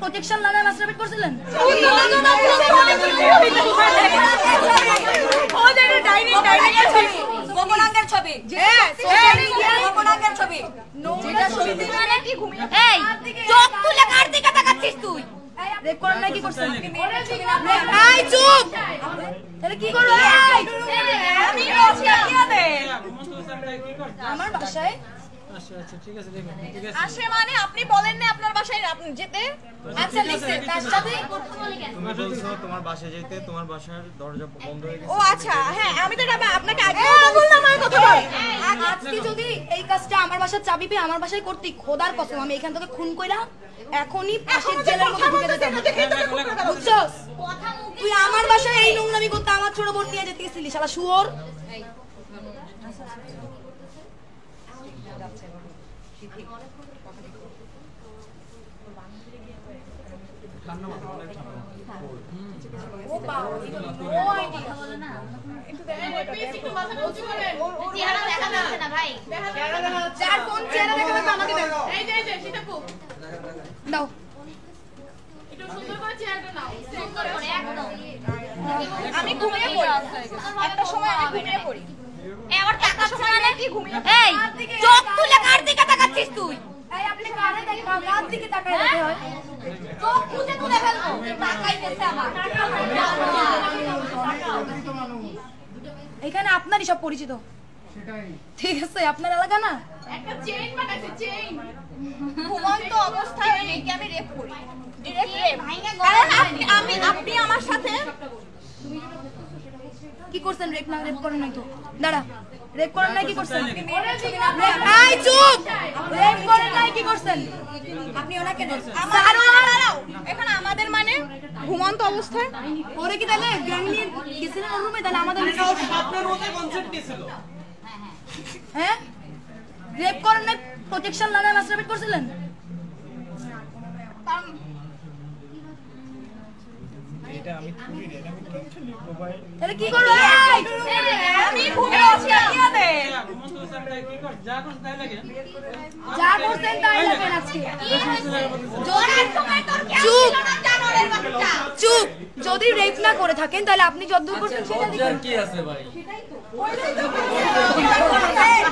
Protection লাগায় masturbate করছিলেন? ওদের ডাইনিং এর ছবি, গোপনাঙ্গের ছবি, গোপনাঙ্গের ছবি, যেটা ছবি মানে কি ঘুমিয়ে এই চোখ তুলে কার দিকে তাকাচ্ছিস তুই? রেপ করেন না কি করছেন? এই চুপ, তাহলে কি করব? আমি আমার বাসায় আচ্ছা ঠিক আছে দেখুন ঠিক আছে আসে মানে আপনি বলেন না আপনার বাসায় আপনি যেতে? আচ্ছা লিখছে তার সাথে কথা বলে কেন? তুমি বলছো তোমার বাসায় যেতে, তোমার বাসার দরজা বন্ধ হয়ে গেছে। ও আচ্ছা হ্যাঁ আমি তো আপনাকে আগে বললাম আমার কথা বল। আজকে যদি এই কাজটা আমার বাসার চাবি পেয়ে আমার বাসায় করতে খোদার কসম আমি এখান থেকে খুন কইরা এখনই পাশের জেলের মধ্যে ঢুকে যেতাম। বুঝছস? তুই আমার বাসায় এই নোংরামি করতে আমার ছোট বোন নিয়ে যেতে গেছিলি শালা শুয়োর। আমি ঘুমিয়ে পড়ি একটা সময়, আমি ঘুমিয়ে পড়ি। এবার টাকা সময় নাকি ঘুমিয়ে এই চোখ তুলে কার দিকে তাকাচ্ছিস তুই? এই আপনি কারে দেখেন আমার দিকে তাকায় দেখে হয় চোখ খুঁজে তুলে ফেলবো তাকাইতেছে আমার। এখানে আপনারই সব পরিচিত সেটাই ঠিক আছে আপনার এলাকা না? একটা চেইন বানাইছে চেইন ঘুমন্ত অবস্থায় মেয়েকে আমি রেপ করি ডিরেক্ট রেপ। কারণ আপনি আমার সাথে কি করছেন? রেপ না রেপ করেন নাই তো? দাঁড়া রেপ করেন নাই কি করছেন? এই চুপ, রেপ করেন নাই কি করছেন? আপনি ওনাকে দাঁড়াও এখন আমাদের মানে ঘুমন্ত অবস্থায় ওরে কি তাহলে গ্যাং নিয়ে গেছিলেন ওর রুমে? তাহলে আমাদের আপনার মতে কনসেপ্ট ছিল হ্যাঁ? রেপ করেন নাই প্রোটেকশন লাগায় মাস্টারবেট করছিলেন? এটা আমি করি রে, আমি কিছু লিখবো ভাই। তাহলে কি করব? আমি ঘুমিয়ে আছি আইয়া দে ঘুমন্ত সামনে কি কর যা কর তাই লাগে যা করছেন তাই লাগেন আজকে। জোরের সময় তোর কেউ ছিল না জানোরের বাচ্চা। চুপ, যদি রেপ না করে থাকেন তাহলে আপনি যতদূর করছেন সেটা লিখুন। কি আছে ভাই? সেটাই তো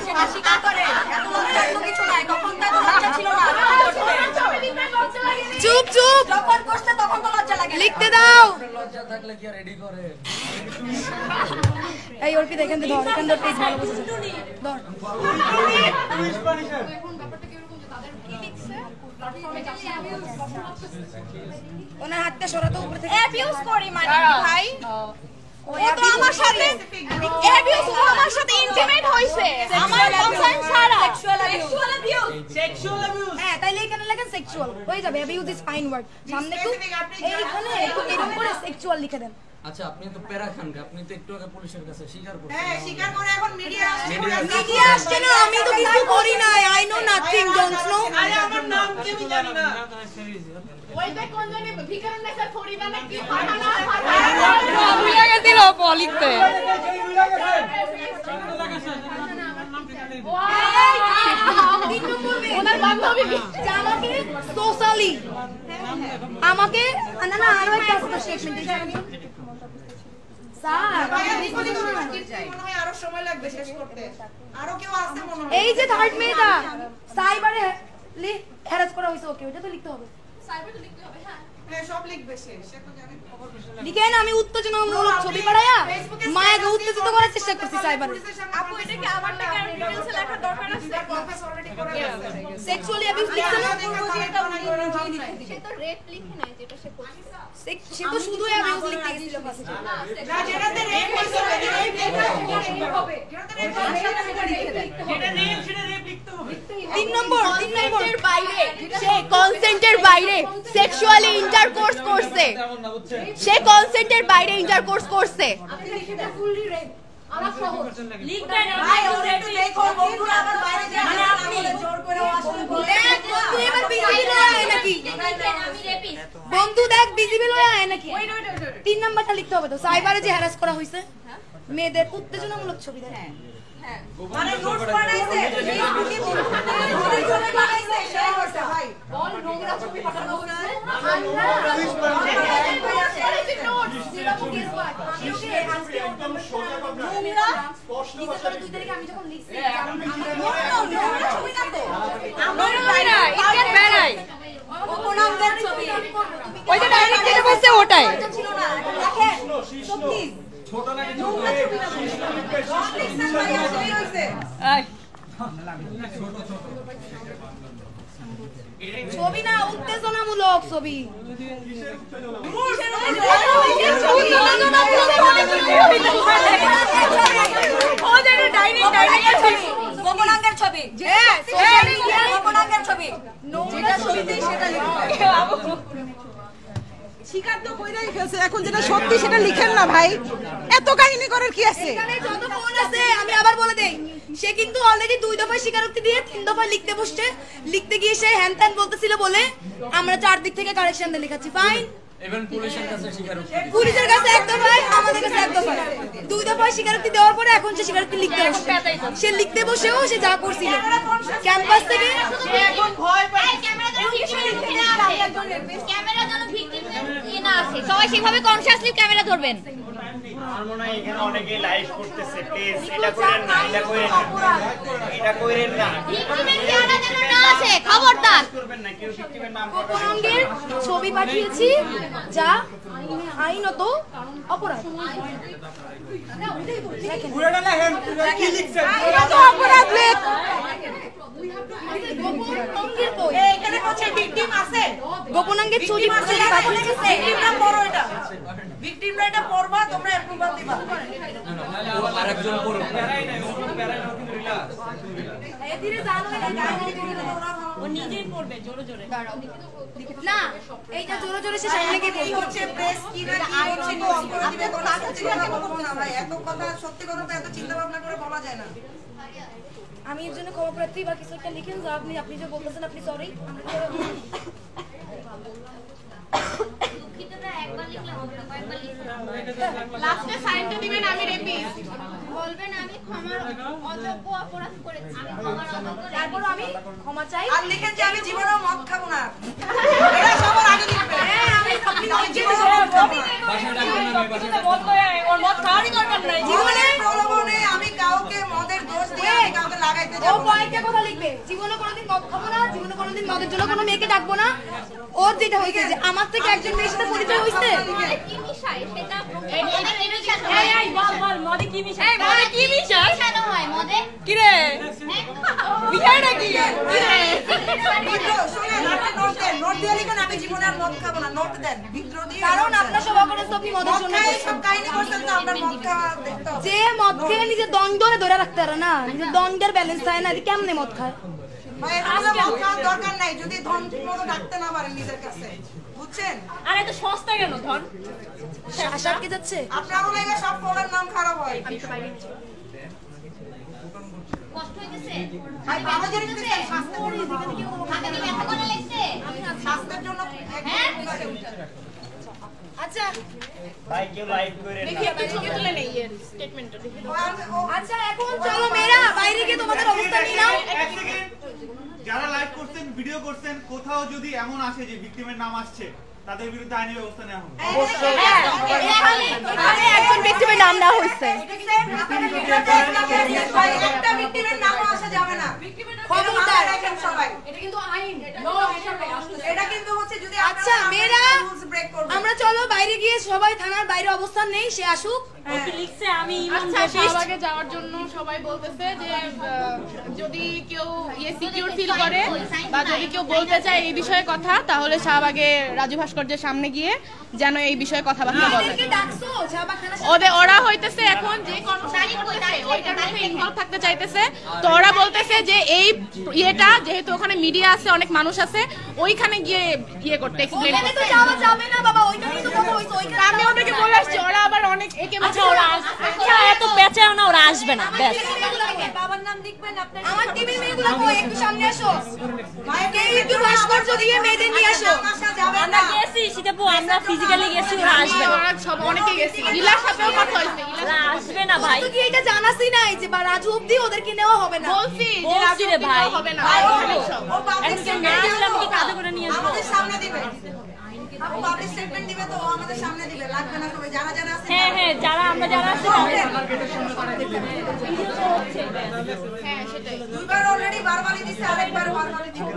সেটা স্বীকার করে এত লজ্জার তো কিছু নাই। তখন তো লজ্জা ছিল না। চুপ চুপ, যখন করতে তখন তো লজ্জা লাগে। লিখতে দাও। লজ্জা থাকলে কি রেডি করে? এই ওর কি দেখেন তো ধর এখান ধর প্লিজ ভালো বুঝেছ ধর। এখন ব্যাপারটা কি এরকম যে তাদের কি লিখছে প্ল্যাটফর্মে যাচ্ছে ওনার হাতটা সরাতে উপরে থেকে অ্যাবিউজ করি মানে ভাই ও তো আমার সাথে অ্যাবিউজ ও আমার সাথে ইন্টিমেট হইছে আমার কনসার্ন ছাড়া সেক্সুয়াল অ্যাবিউজ হ্যাঁ তাইলে এখানে লেখেন সেক্সুয়াল হয়ে যাবে। অ্যাবিউজ ইজ ফাইন ওয়ার্ড সামনে একটু এইখানে একটু এরকম করে সেক্সুয়াল লিখে দেন। আচ্ছা আপনি তো প্যারা খান, আপনি তো একটু আগে পুলিশের কাছে স্বীকার করছেন। হ্যাঁ স্বীকার করে এখন মিডিয়া আসছে না। আমি তো কিছু করি না। I know nothing don't know. আরে আমার নাম কি আমি জানি না। ওই দেখ কোন জানি ভিখারন না স্যার ফরিদা না কি ফাটানা ভুলে গেছিল পলিতে ওনার বান্ধবী আমাকে সোশ্যালি আমাকে না না আরো একটা স্টেটমেন্ট আরো সময় লাগবে শেষ করতে। আরো কেউ আছে মনে হয়? এই যে থার্ড মেয়েটা সাইবারে হ্যারাস করা হয়েছে ওকে ওটা তো লিখতে হবে। সাইবারে তো লিখতে হবে হ্যাঁ হ্যাঁ সব লিখবে সে তো জানে খবর বিষয় লিখেন। আমি উত্তেজনামূলক ছবি পাঠায়া মায়াকে উত্তেজিত করার চেষ্টা করছি সাইবারে। আপু এটা কি আমার থেকে আর ডিটেইলসে লেখা দরকার আছে? কনফেস অলরেডি করে আছে। সেক্সুয়ালি অ্যাবিউজ লিখছে না? এটা উনি নিজেই লিখে দিবেন। সে তো রেপ লিখে নাই যেটা সে করছে। সে তো শুধু অ্যাবিউজ লিখতে গেছিল ফার্স্টে। না যেটাতে রেপ হইছে রেপ লিখতে হবে। যেটাতে রেপ হইছে সেটা লিখে দেন। যেটা রেপ সেটা রেপ লিখতে হবে। 3 নম্বর বাইরে সে কনসেন্টের বাইরে সেক্সুয়ালি ইন্টারকোর্স করছে। সে কনসেন্টের বাইরে ইন্টারকোর্স করছে। আপনি লিখে দেন ফুললি রেপ। আমার সহজ লিখবেন ভাই ওরে একটু দেখো বন্ধুরা আবার বাইরে যায় মানে আপনি জোর করে আসলে বলে বন্ধু এবার বিজিবি লয়ে আয় নাকি? আমি রেপিস বন্ধু দেখ বিজিবি লয়ে আয় নাকি? 3 নাম্বারটা লিখতে হবে তো সাইবারে যে হ্যারাস করা হইছে মেয়েদের উত্তেজনামূলক ছবি দেন। হ্যাঁ মানে নোটস বানাইছে ফেসবুকে নোটস বানাইছে শেয়ার করতে ভাই বল নোংরা ছবি পাঠানো হইছে ওটাই ছবি না উত্তেজনামূলক ছবি গোপনাঙ্গের ছবি গোপনাঙ্গের ছবি শিকার তো কইরাই ফেলছে, এখন যেটা সত্যি সেটা লিখেন না ভাই, এত কাহিনী করার কি আছে? যত ফোন আছে আমি আবার বলে দেই, সে কিন্তু অলরেডি 2 দফা স্বীকারোক্তি দিয়ে 3 দফা লিখতে বসছে, লিখতে গিয়ে সে হ্যান ত্যান বলতেছিল বলে আমরা 4 দিক থেকে কারেকশন দিয়ে লিখাচ্ছি। ফাইন, ইভেন পুলিশের কাছে স্বীকারোক্তি, পুলিশের কাছে এক দফায়, আমাদের কাছে এক দফায়, 2 দফায় স্বীকারোক্তি দেওয়ার পরে এখন সে স্বীকারোক্তি লিখতে বসছে। সে লিখতে বসেও সে যা করছিল ক্যাম্পাস থেকে এখন ভয় পায় ক্যামেরা যেন ভিকটিম না আসে, সবাই সেভাবে কনসিয়াসলি ক্যামেরা ধরবেন। আমার মনে হয় এখানে অনেকেই লাইভ করতেছে, প্লিজ এটা করেন না, এটা করেন না, এটা করেন না, ভিকটিমের চেহারা যেন না আসে, খবরদার করবেন না, কেউ ভিকটিমের নাম গোপনাঙ্গের ছবি পাঠিয়েছি যা আইনত অপরাধ। পুরোটা লেখেন, কি লিখছেন? এটা তো অপরাধ লেখ। গোপনাঙ্গের কই? এখানে হচ্ছে ভিকটিম আছে, গোপনাঙ্গের ছবি পাঠিয়েছি। ভিকটিমরা পড়ো, এটা ভিকটিমরা এটা পড়বা, তোমরা অ্যাপ্রুভাল দিবা। আরেকজন পড়ুক। ধীরে জানো ও নিজেই পড়বে জোরে জোরে। না, এইটা জোরে জোরে সে সামনে গিয়ে এই হচ্ছে প্রেস কি না কি হচ্ছে তো অন করে দিবে, কোন সত্যি কথা বলবো না ভাই, এত কথা সত্যি কথা তো এত চিন্তা ভাবনা করে বলা যায় না। আমি এর জন্য ক্ষমা প্রার্থী, বা কিছু একটা লিখেন যা আপনি যে বলতেছেন আপনি সরি। দুঃখিত না, একবার লিখলে হবে না, কয়েকবার লিখতে হবে। লাস্টে সাইনটা দিবেন আমি রেপিস্ট, বলবেন আমি ক্ষমার অযোগ্য অপরাধ করেছি, আমি ক্ষমার অযোগ্য। তারপর আমি ক্ষমা চাই। আর লিখেন যে আমি জীবনেও মদ খাবো না, এটা সবার আগে লিখবেন। হ্যাঁ, আমি আমি জীবনেও মদ খাবো না। বাসায় ডাকবেন না, আমি বাসায় ওর মদ খাওয়ারই দরকার নাই। জীবনে প্রলোভনে আমি কাউকে মদের দোষ দিয়ে আমি কাউকে লাগাইতে ও যাব না। পয়েন্টে কথা লিখবে, জীবনে কোনোদিন মদ খাবো না, জীবনে কোনোদিন মদের জন্য কোনো মেয়েকে ডাকবো না। ওর যেটা হয়েছে যে আমার থেকে একজন মেয়ের সাথে পরিচয় হয়েছে, মদে কি মিশায় সেটা মদে কি মিশায়? এই বল মদে কি মিশায়? মদে কি মিশায়? কেন হয় মদে? কি রে মিশায় নাকি? বিদ্রোহ শুনেন, আপনি নোট দেন, নোট দিয়ে লিখুন আমি জীবনে আর মদ খাবো না, নোট দেন বিদ্রোহ দিয়ে। কারণ আপনার সভা করে তো আপনি মদের জন্য মদ খাই সব কাহিনী করছেন তো, আমরা মদ খাওয়া দেখতে হবে। যে মদ খেয়ে নিজের দণ্ডরে ধরে রাখতে পারে না, নিজের দণ্ডের ব্যালেন্স থাকে না, যে কেমনে মদ খায়? ভাই এগুলো মদ খাওয়ার দরকার নাই যদি ধন ঠিক মতো ডাকতে না পারেন নিজের কাছে, বুঝছেন? আরে এত সস্তা কেন ধন? আশা আটকে যাচ্ছে। আপনারও লাগে সব পড়ার নাম খারাপ হয়। কষ্ট হইতেছে? ভাই বাবা যে লিখতেছে স্বাস্থ্যের জন্য হাতে কি ব্যথা করে লাগছে? স্বাস্থ্যের জন্য হ্যাঁ? আচ্ছা ভাই কেউ লাইভ করেন না। আচ্ছা, এখন চলো মেয়েরা বাইরে গিয়ে তোমাদের অবস্থা নিয়ে নাও। এক সেকেন্ড, যারা লাইভ করছেন ভিডিও করছেন কোথাও যদি এমন আসে যে ভিকটিমের নাম আসছে তাদের বিরুদ্ধে আইনি ব্যবস্থা নেওয়া হবে। এখানে একজন ভিকটিমের নাম না হইছে। একটা ভিকটিমের নামও আসা যাবে না। খবরদার, দেখেন সবাই, এটা কিন্তু আইন। এটা কিন্তু হচ্ছে যদি আচ্ছা মেয়েরা, রুলস ব্রেক করবেন। আমরা চলো বাইরে গিয়ে সবাই থানার বাইরে অবস্থান নেই, সে আসুক। লিখছে আমি ইমাম শাহবাগে যাওয়ার জন্য সবাই বলতেছে যে যদি কেউ সিকিউর ফিল করে বা যদি কেউ বলতে চায় এই বিষয়ে কথা, তাহলে শাহবাগে রাজু ভাস্কর্যের সামনে গিয়ে যেন এই বিষয়ে কথাবার্তা বলে। এদেরকে ডাকছো শাহবাগ থানা? ওরা হইতেছে এখন যে কর্মসূচি করতেছে ওইটার মধ্যে ইনভলভ থাকতে চাইতেছে, তো ওরা বলতেছে যে এই ইয়েটা যেহেতু ওখানে মিডিয়া আছে, অনেক মানুষ আছে, ওইখানে গিয়ে ইয়ে করতে এক্সপ্লেইন ওখানে করতে। তো যাওয়া যাবে না বাবা, ওইখানেই তো কথা হইছে। ওইখানে আমি ওদেরকে বলে আসছি, ওরা আবার অনেক একে আচ্ছা ওরা আচ্ছা এত বেচাও না, ওরা আসবে না ব্যাস। বাবার নাম লিখবেন আপনার। আমার টিভির মেয়েগুলো কই, একটু সামনে আসো। একটু ভাস্কর্য দিয়ে মেয়েদের নিয়ে আসো। আসা যাবে আমরা না। গেছি সীতাপু, আমরা ফিজিক্যালি গেছি, ওরা আসবে না। ওরা সব অনেকে গেছে, ইলার সাথেও কথা হয়েছে, ওরা আসবে না ভাই, তো কি এটা জানাসই নাই যে বা রাজু অবধি ওদেরকে নেওয়া হবে না? বলছি যে বলছি রাজু রে ভাই। হবে না। ও পাবলিক একজন না আসলে আমি কি কাজে করে নিয়ে আসবো? আমাদের সামনে দিবেন। আপু পাবলিক স্টেটমেন্ট দিবে তো আমাদের সামনে দিবে, লাগবে না সবাই যারা যারা আছে। হ্যাঁ হ্যাঁ, যারা আমরা যারা আছি হ্যাঁ সেটাই। দুইবার অলরেডি ভার্বালি দিছে, আরেকবার ভার্বালি দিবে।